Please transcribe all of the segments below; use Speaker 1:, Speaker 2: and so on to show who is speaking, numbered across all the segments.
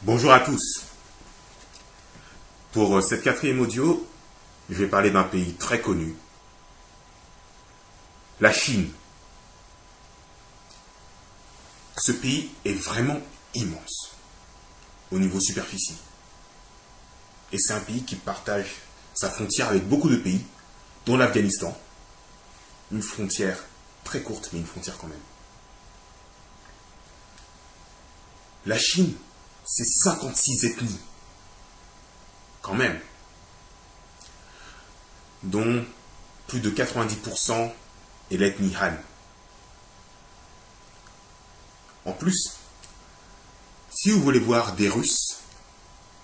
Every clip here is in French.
Speaker 1: Bonjour à tous. Pour cette quatrième audio, je vais parler d'un pays très connu, la Chine. Ce pays est vraiment immense au niveau superficie. Et c'est un pays qui partage sa frontière avec beaucoup de pays, dont l'Afghanistan. Une frontière très courte, mais une frontière quand même. La Chine, c'est 56 ethnies. Quand même. Dont plus de 90% est l'ethnie Han. En plus, si vous voulez voir des Russes,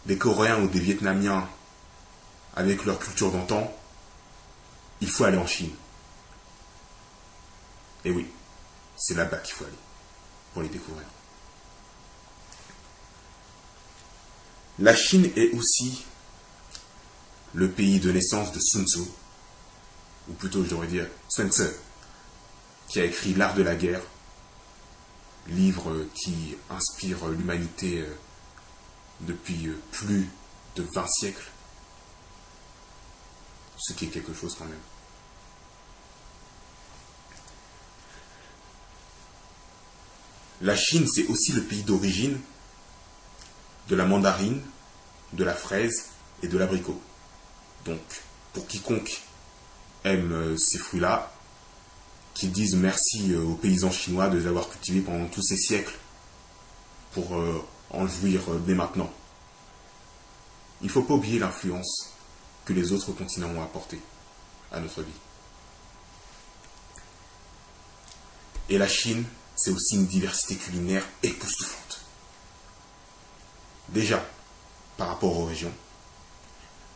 Speaker 1: des Coréens ou des Vietnamiens avec leur culture d'antan, il faut aller en Chine. Et oui, c'est là-bas qu'il faut aller pour les découvrir. La Chine est aussi le pays de naissance de Sun Tzu, ou plutôt je devrais dire Sun Tzu, qui a écrit L'Art de la guerre, livre qui inspire l'humanité depuis plus de 20 siècles, ce qui est quelque chose quand même. La Chine, c'est aussi le pays d'origine de la mandarine, de la fraise et de l'abricot. Donc, pour quiconque aime ces fruits-là, qu'ils disent merci aux paysans chinois de les avoir cultivés pendant tous ces siècles pour en jouir dès maintenant. Il ne faut pas oublier l'influence que les autres continents ont apportée à notre vie. Et la Chine, c'est aussi une diversité culinaire époustouflante. Déjà, par rapport aux régions,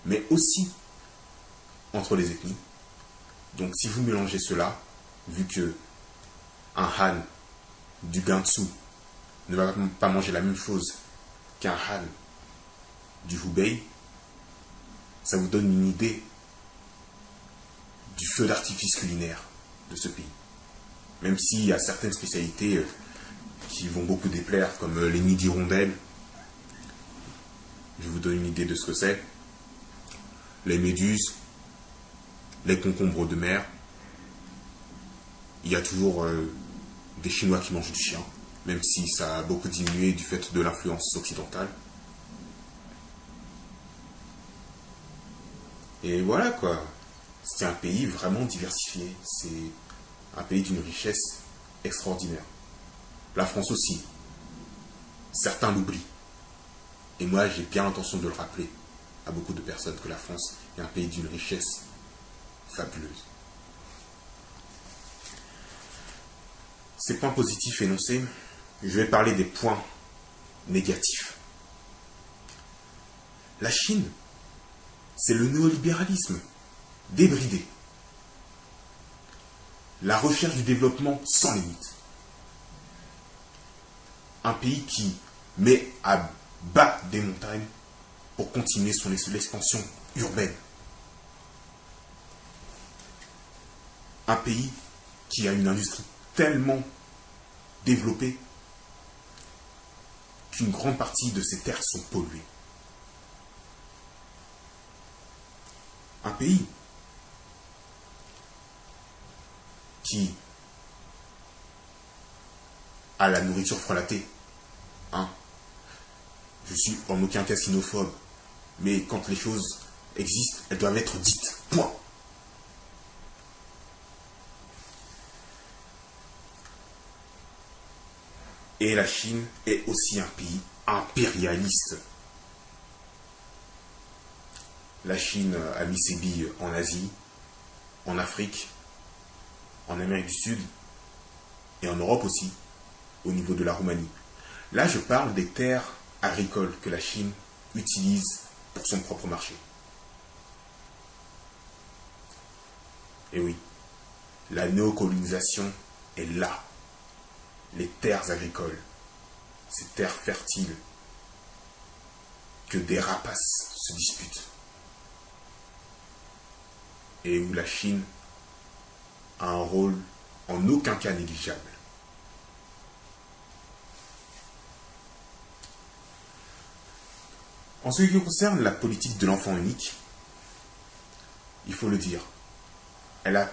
Speaker 1: mais aussi entre les ethnies. Donc si vous mélangez cela, vu que un Han du Gansu ne va pas manger la même chose qu'un Han du Hubei, ça vous donne une idée du feu d'artifice culinaire de ce pays. Même s'il y a certaines spécialités qui vont beaucoup déplaire, comme les nids d'hirondelles, je vous donne une idée de ce que c'est. Les méduses, les concombres de mer. Il y a toujours des Chinois qui mangent du chien, même si ça a beaucoup diminué du fait de l'influence occidentale. Et voilà quoi, c'est un pays vraiment diversifié, c'est un pays d'une richesse extraordinaire. La France aussi, certains l'oublient. Et moi j'ai bien l'intention de le rappeler à beaucoup de personnes que la France est un pays d'une richesse fabuleuse. Ces points positifs énoncés, je vais parler des points négatifs. La Chine, c'est le néolibéralisme débridé. La recherche du développement sans limite. Un pays qui met à bas des montagnes pour continuer son expansion urbaine. Un pays qui a une industrie tellement développée qu'une grande partie de ses terres sont polluées. Un pays qui a la nourriture frelatée. Hein? Je suis en aucun cas xénophobe, mais quand les choses existent, elles doivent être dites. Point. Et la Chine est aussi un pays impérialiste. La Chine a mis ses billes en Asie, en Afrique, en Amérique du Sud et en Europe aussi, au niveau de la Roumanie. Là, je parle des terres agricoles que la Chine utilise pour son propre marché. Et oui, la néocolonisation est là. Les terres agricoles, ces terres fertiles que des rapaces se disputent. Et où la Chine a un rôle en aucun cas négligeable. En ce qui concerne la politique de l'enfant unique, il faut le dire, elle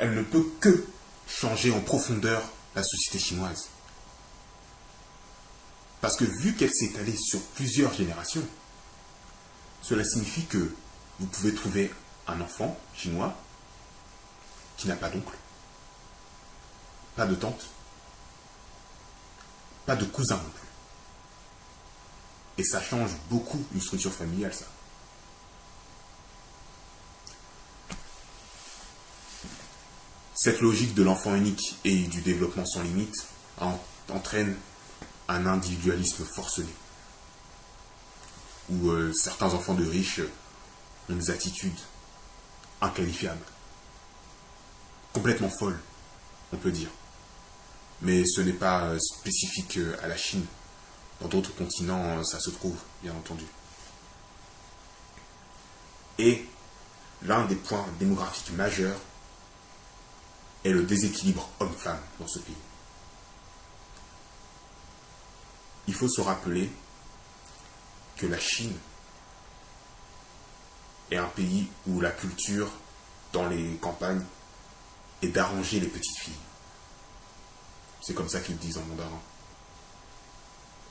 Speaker 1: ne peut que changer en profondeur la société chinoise. Parce que vu qu'elle s'est étalée sur plusieurs générations, cela signifie que vous pouvez trouver un enfant chinois qui n'a pas d'oncle, pas de tante, pas de cousin non plus. Et ça change beaucoup une structure familiale, ça. Cette logique de l'enfant unique et du développement sans limite entraîne un individualisme forcené, où certains enfants de riches ont des attitudes inqualifiables, complètement folles, on peut dire. Mais ce n'est pas spécifique à la Chine. Dans d'autres continents, ça se trouve, bien entendu. Et l'un des points démographiques majeurs est le déséquilibre homme-femme dans ce pays. Il faut se rappeler que la Chine est un pays où la culture dans les campagnes est d'arranger les petites filles. C'est comme ça qu'ils disent en mandarin.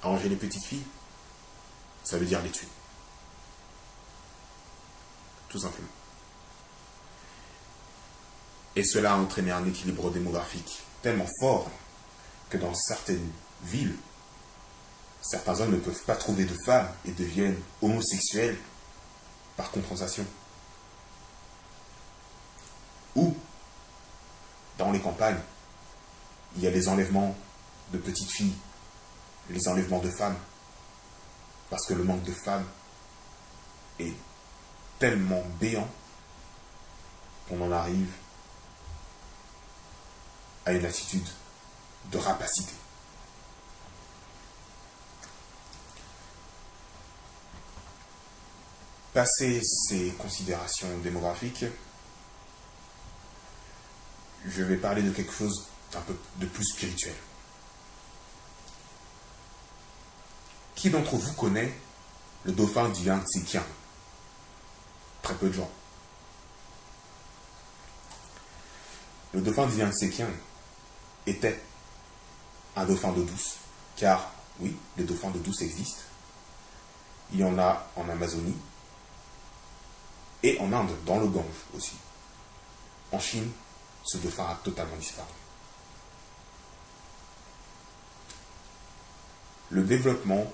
Speaker 1: Arranger les petites filles, ça veut dire les tuer. Tout simplement. Et cela a entraîné un équilibre démographique tellement fort que dans certaines villes, certains hommes ne peuvent pas trouver de femmes et deviennent homosexuels par compensation. Ou, dans les campagnes, il y a les enlèvements de petites filles, les enlèvements de femmes, parce que le manque de femmes est tellement béant qu'on en arrive à une attitude de rapacité. Passé ces considérations démographiques, je vais parler de quelque chose d'un peu de plus spirituel. Qui d'entre vous connaît le dauphin du Yangtze-Kiang? Très peu de gens. Le dauphin du Yangtze-Kiang était un dauphin d'eau douce, car oui, les dauphins d'eau douce existent. Il y en a en Amazonie et en Inde, dans le Gange aussi. En Chine, ce dauphin a totalement disparu. Le développement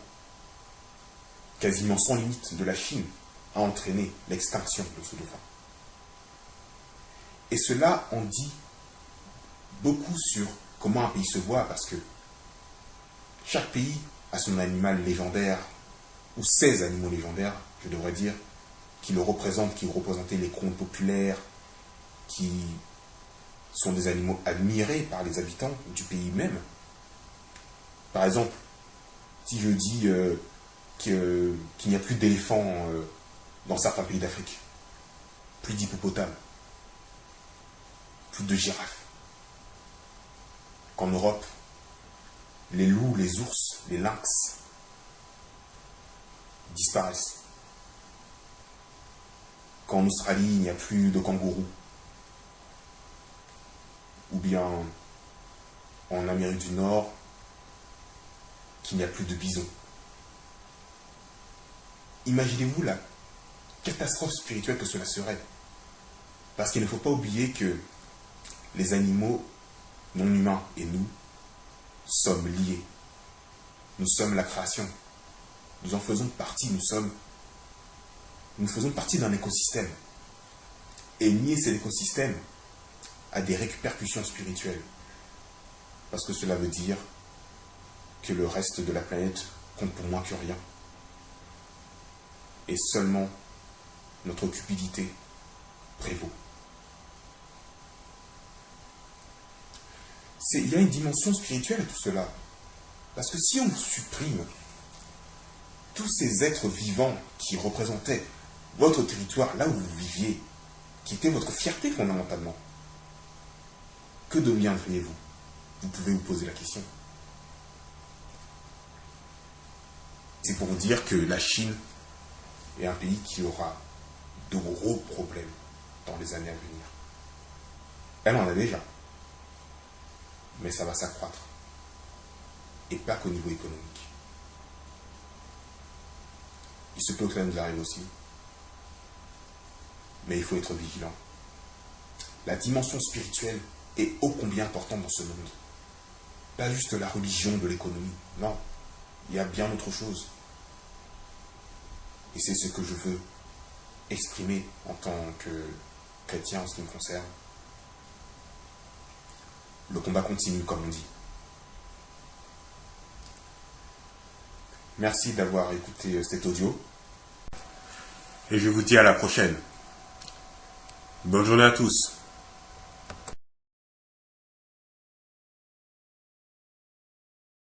Speaker 1: quasiment sans limite de la Chine a entraîné l'extinction de ce dauphin. Et cela en dit beaucoup sur comment un pays se voit, parce que chaque pays a son animal légendaire, ou ses animaux légendaires, je devrais dire, qui le représentent, qui représentaient les contes populaires, qui sont des animaux admirés par les habitants du pays même. Par exemple, si je dis qu'il n'y a plus d'éléphants dans certains pays d'Afrique, plus d'hippopotames, plus de girafes, qu'en Europe, les loups, les ours, les lynx disparaissent, qu'en Australie, il n'y a plus de kangourous, ou bien en Amérique du Nord, qu'il n'y a plus de bisons. Imaginez-vous la catastrophe spirituelle que cela serait. Parce qu'il ne faut pas oublier que les animaux non humains et nous sommes liés. Nous sommes la création. Nous en faisons partie. Nous faisons partie d'un écosystème. Et nier cet écosystème a des répercussions spirituelles. Parce que cela veut dire que le reste de la planète compte pour moins que rien. Et seulement notre cupidité prévaut. Il y a une dimension spirituelle à tout cela. Parce que si on supprime tous ces êtres vivants qui représentaient votre territoire, là où vous viviez, qui était votre fierté fondamentalement, que deviendriez-vous? Vous pouvez vous poser la question. C'est pour dire que la Chine et un pays qui aura de gros problèmes dans les années à venir. Elle en a déjà, mais ça va s'accroître. Et pas qu'au niveau économique. Il se peut que ça nous arrive aussi, mais il faut être vigilant. La dimension spirituelle est ô combien importante dans ce monde. Pas juste la religion de l'économie, non. Il y a bien autre chose. Et c'est ce que je veux exprimer en tant que chrétien en ce qui me concerne. Le combat continue, comme on dit. Merci d'avoir écouté cet audio. Et je vous dis à la prochaine. Bonne journée à tous.